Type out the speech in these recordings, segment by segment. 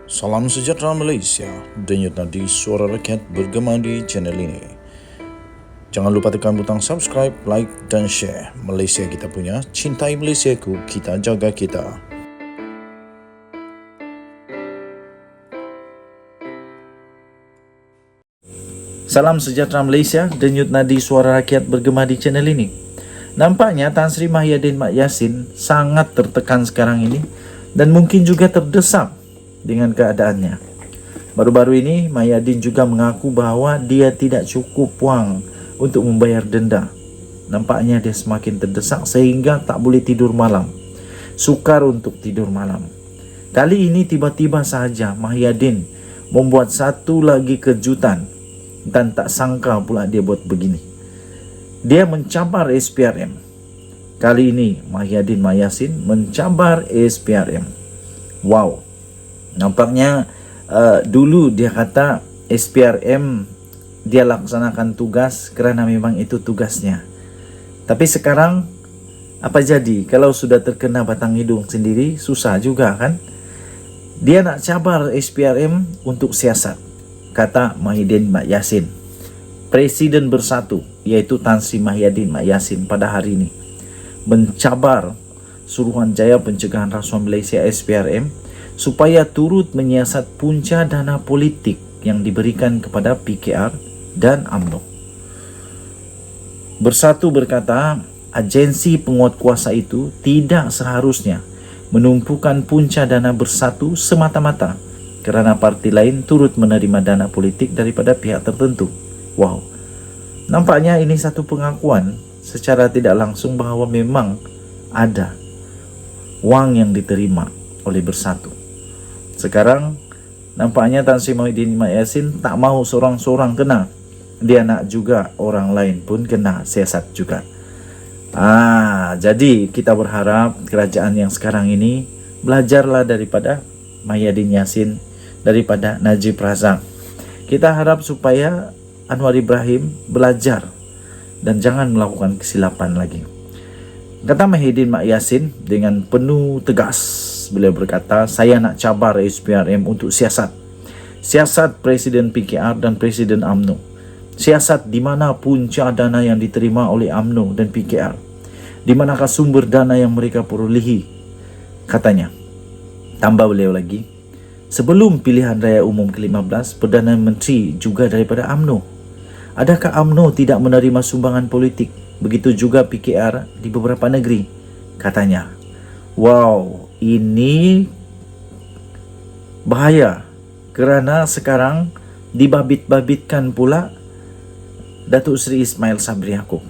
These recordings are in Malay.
Salam sejahtera Malaysia, denyut nadi suara rakyat bergema di channel ini. Jangan lupa tekan butang subscribe, like dan share. Malaysia kita punya, cintai Malaysiaku, kita jaga kita. Salam sejahtera Malaysia, denyut nadi suara rakyat bergema di channel ini. Nampaknya Tan Sri Mahyadin Mat Yassin sangat tertekan sekarang ini dan mungkin juga terdesak dengan keadaannya. Baru-baru ini Mahyadin juga mengaku bahawa dia tidak cukup wang untuk membayar denda. Nampaknya dia semakin terdesak sehingga tak boleh tidur malam. Sukar untuk tidur malam. Kali ini tiba-tiba sahaja Mahyadin membuat satu lagi kejutan dan tak sangka pula dia buat begini. Dia mencabar SPRM. Kali ini Mahyadin Mat Yassin mencabar SPRM. Wow. Nampaknya dulu dia kata SPRM dia laksanakan tugas kerana memang itu tugasnya. Tapi sekarang apa jadi? Kalau sudah terkena batang hidung sendiri, susah juga kan? Dia nak cabar SPRM untuk siasat, kata Mahyadin Mat Yassin. Presiden bersatu, iaitu Tan Sri Mahyadin Mat Yassin pada hari ini mencabar Suruhanjaya Pencegahan Rasuah Malaysia SPRM supaya turut menyiasat punca dana politik yang diberikan kepada PKR dan UMNO. Bersatu berkata, agensi penguat kuasa itu tidak seharusnya menumpukan punca dana Bersatu semata-mata kerana parti lain turut menerima dana politik daripada pihak tertentu. Wow, nampaknya ini satu pengakuan secara tidak langsung bahawa memang ada wang yang diterima oleh Bersatu. Sekarang nampaknya Tan Sri Mahyadin Mat Yassin tak mahu seorang-seorang kena. Dia nak juga orang lain pun kena siasat juga. Jadi kita berharap kerajaan yang sekarang ini belajarlah daripada Mahyadin Yassin, daripada Najib Razak. Kita harap supaya Anwar Ibrahim belajar dan jangan melakukan kesilapan lagi. Kata Mahyadin Mat Yassin dengan penuh tegas. Beliau berkata, saya nak cabar SPRM untuk siasat. Siasat Presiden PKR dan Presiden UMNO. Siasat di mana punca dana yang diterima oleh UMNO dan PKR. Di manakah sumber dana yang mereka perolehi, katanya. Tambah beliau lagi, sebelum pilihan raya umum ke-15, Perdana Menteri juga daripada UMNO. Adakah UMNO tidak menerima sumbangan politik? Begitu juga PKR di beberapa negeri, katanya. Wow, ini bahaya kerana sekarang dibabit-babitkan pula Datuk Seri Ismail Sabri Yaakob.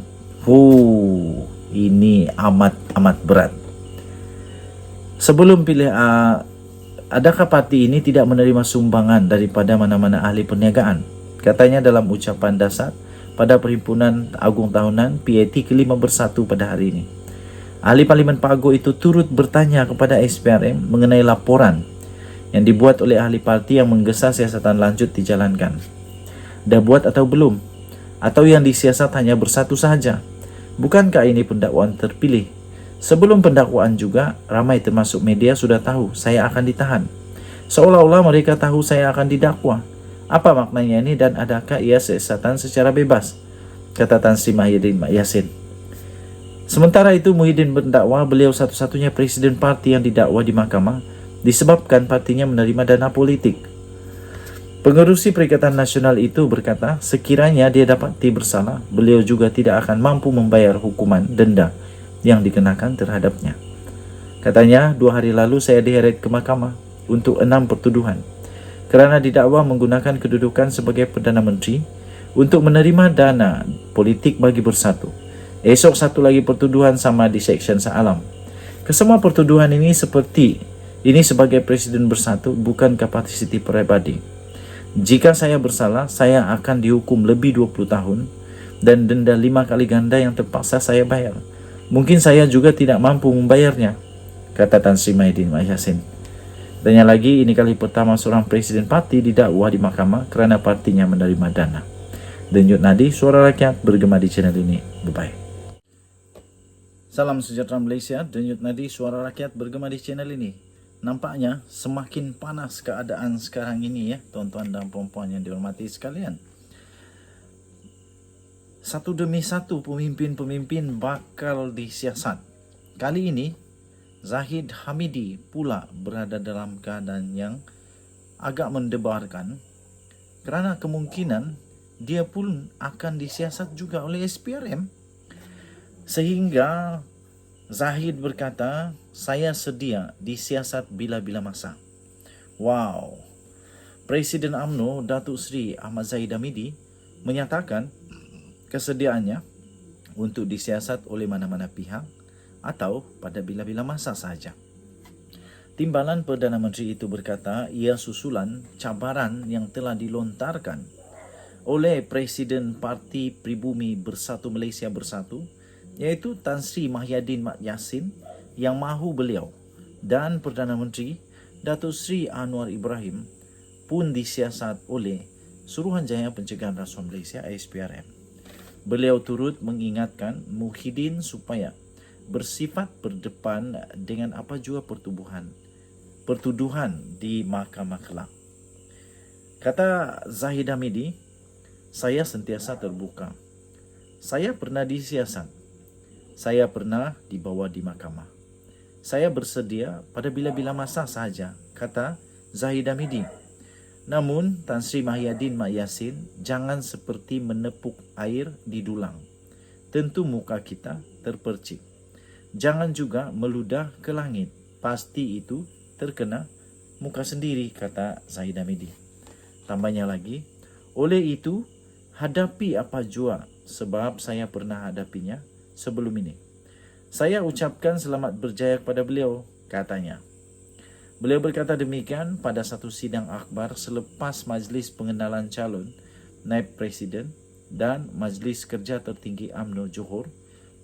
Ini amat berat. Sebelum pilih, adakah parti ini tidak menerima sumbangan daripada mana-mana ahli perniagaan? Katanya dalam ucapan dasar pada Perhimpunan Agung Tahunan PAT ke-5 Bersatu pada hari ini. Ahli Parlimen Pago itu turut bertanya kepada SPRM mengenai laporan yang dibuat oleh ahli parti yang menggesa siasatan lanjut dijalankan. Dah buat atau belum? Atau yang disiasat hanya Bersatu sahaja? Bukankah ini pendakwaan terpilih? Sebelum pendakwaan juga, ramai termasuk media sudah tahu saya akan ditahan. Seolah-olah mereka tahu saya akan didakwa. Apa maknanya ini dan adakah ia siasatan secara bebas? Kata Tan Sri Mahyadin Mat Yassin. Sementara itu Muhyiddin mendakwa beliau satu-satunya presiden parti yang didakwa di mahkamah disebabkan partinya menerima dana politik. Pengerusi Perikatan Nasional itu berkata sekiranya dia dapati bersalah, beliau juga tidak akan mampu membayar hukuman denda yang dikenakan terhadapnya. Katanya 2 hari lalu saya diheret ke mahkamah untuk 6 pertuduhan kerana didakwa menggunakan kedudukan sebagai Perdana Menteri untuk menerima dana politik bagi Bersatu. Esok satu lagi pertuduhan sama di Seksyen Shah Alam. Kesemua pertuduhan ini seperti ini sebagai Presiden Bersatu bukan kapasiti peribadi. Jika saya bersalah, saya akan dihukum lebih 20 tahun dan denda 5 kali ganda yang terpaksa saya bayar. Mungkin saya juga tidak mampu membayarnya, kata Tan Sri Mahyadin Mat Yassin. Tanya lagi, ini kali pertama seorang presiden parti didakwa di mahkamah kerana partinya menerima dana. Denyut nadi suara rakyat bergema di channel ini. Bye-bye. Salam sejahtera Malaysia, denyut nadi suara rakyat bergema di channel ini. nampaknya semakin panas keadaan sekarang ini ya, tuan-tuan dan puan-puan yang dihormati sekalian. Satu demi satu pemimpin-pemimpin bakal disiasat. Kali ini Zahid Hamidi pula berada dalam keadaan yang agak mendebarkan, kerana kemungkinan dia pun akan disiasat juga oleh SPRM. Sehingga Zahid berkata, saya sedia disiasat bila-bila masa. Wow. Presiden UMNO Datuk Seri Ahmad Zahid Hamidi menyatakan kesediaannya untuk disiasat oleh mana-mana pihak atau pada bila-bila masa sahaja. Timbalan Perdana Menteri itu berkata ia susulan cabaran yang telah dilontarkan oleh Presiden Parti Pribumi Bersatu Malaysia Bersatu, iaitu Tan Sri Mahyadin Mat Yassin, yang mahu beliau dan Perdana Menteri Datuk Seri Anwar Ibrahim pun disiasat oleh Suruhanjaya Pencegahan Rasuah Malaysia SPRM. Beliau turut mengingatkan Muhyiddin supaya bersifat berdepan dengan apa jua pertuduhan di mahkamah kelak. Kata Zahid Hamidi, saya sentiasa terbuka. Saya pernah disiasat. Saya pernah dibawa di mahkamah. Saya bersedia pada bila-bila masa sahaja, kata Zahid Hamidi. Namun, Tan Sri Mahyadin Mat Yassin jangan seperti menepuk air di dulang. Tentu muka kita terpercik. Jangan juga meludah ke langit. Pasti itu terkena muka sendiri, kata Zahid Hamidi. Tambahnya lagi, oleh itu, hadapi apa jua sebab saya pernah hadapinya sebelum ini. Saya ucapkan selamat berjaya kepada beliau, katanya. Beliau berkata demikian pada satu sidang akhbar selepas Majlis Pengenalan Calon Naib Presiden dan Majlis Kerja Tertinggi UMNO Johor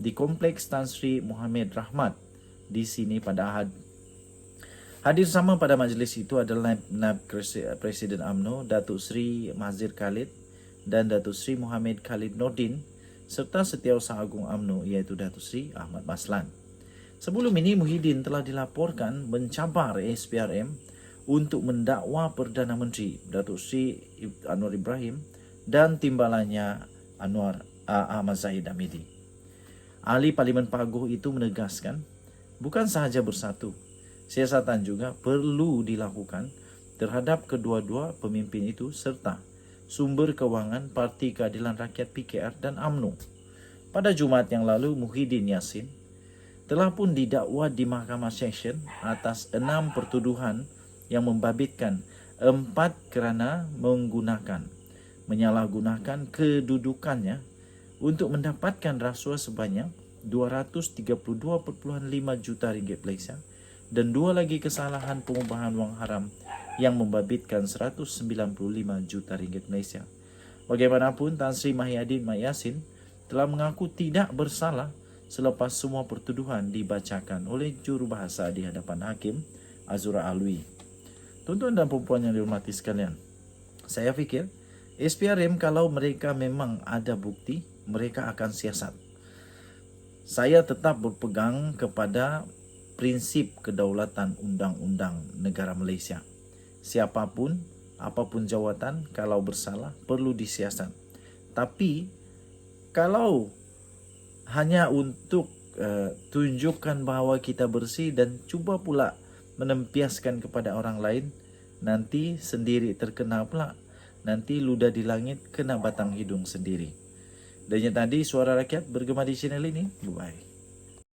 di Kompleks Tan Sri Muhammad Rahmat di sini pada Ahad. Hadir sama pada majlis itu adalah Naib Presiden UMNO Datuk Seri Mahzir Khalid dan Datuk Seri Muhammad Khalid Nordin serta Setiausaha Agung UMNO iaitu Datuk Seri Ahmad Baslan. Sebelum ini, Muhyiddin telah dilaporkan mencabar SPRM untuk mendakwa Perdana Menteri Datuk Seri Anwar Ibrahim dan timbalannya Ahmad Zahid Hamidi. Ahli Parlimen Paguh itu menegaskan, bukan sahaja bersatu, siasatan juga perlu dilakukan terhadap kedua-dua pemimpin itu serta sumber kewangan Parti Keadilan Rakyat PKR dan UMNO. Pada Jumaat yang lalu, Muhyiddin Yassin telah pun didakwa di Mahkamah Seksyen atas 6 pertuduhan yang membabitkan 4 kerana menyalahgunakan kedudukannya untuk mendapatkan rasuah sebanyak 232.5 juta ringgit Malaysia dan 2 lagi kesalahan pengubahan wang haram yang membabitkan 195 juta ringgit Malaysia. Bagaimanapun, Tan Sri Mahyadin Mat Yassin telah mengaku tidak bersalah selepas semua pertuduhan dibacakan oleh jurubahasa di hadapan Hakim Azura Alwi. Tuan-tuan dan puan-puan yang dihormati sekalian, saya fikir SPRM kalau mereka memang ada bukti, mereka akan siasat. Saya tetap berpegang kepada prinsip kedaulatan undang-undang negara Malaysia. Siapapun, apapun jawatan, kalau bersalah perlu disiasat. Tapi kalau hanya untuk tunjukkan bahawa kita bersih dan cuba pula menempiaskan kepada orang lain, nanti sendiri terkena pula. Nanti ludah di langit kena batang hidung sendiri. Dan yang tadi Suara Rakyat bergema di channel ini. Bye.